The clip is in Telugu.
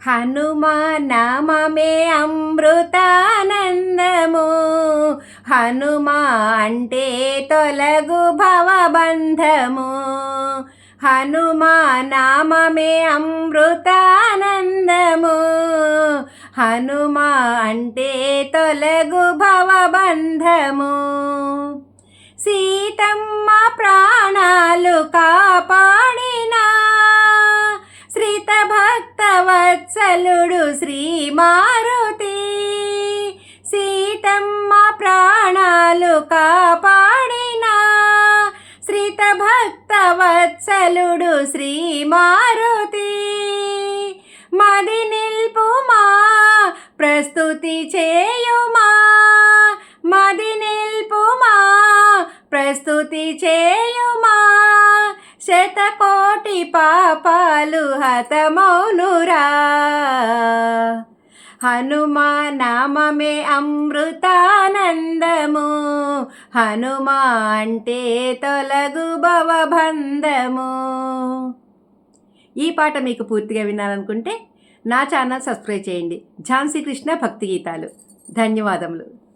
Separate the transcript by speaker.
Speaker 1: హనుమా నామమే అమృతానందము, హనుమా అంటే తొలగు భవబంధము. హనుమా నామమే అమృతానందము, హనుమా అంటే తొలగు భవబంధము. సీతమ్మ ప్రాణాలు కాపాడిన శ్రీత భక్త వత్సలుడు శ్రీ మారుతి. సీతమ్మ ప్రాణాలు కాపాడిన శ్రీత భక్త వత్సలుడు శ్రీ మారుతి. మది నిల్పుమా ప్రస్తుతి చేయుమా, మది నిల్పుమా ప్రస్తుతి చేయుమా, శతకోటి పాపాలు హతమౌనురా. హనుమా నామమే అమృతానందము, హనుమా అంటే తొలగు భవబంధము. ఈ పాట మీకు పూర్తిగా వినాలనుకుంటే నా ఛానల్ సబ్స్క్రైబ్ చేయండి. ఝాన్సీ కృష్ణ భక్తి గీతాలు. ధన్యవాదములు.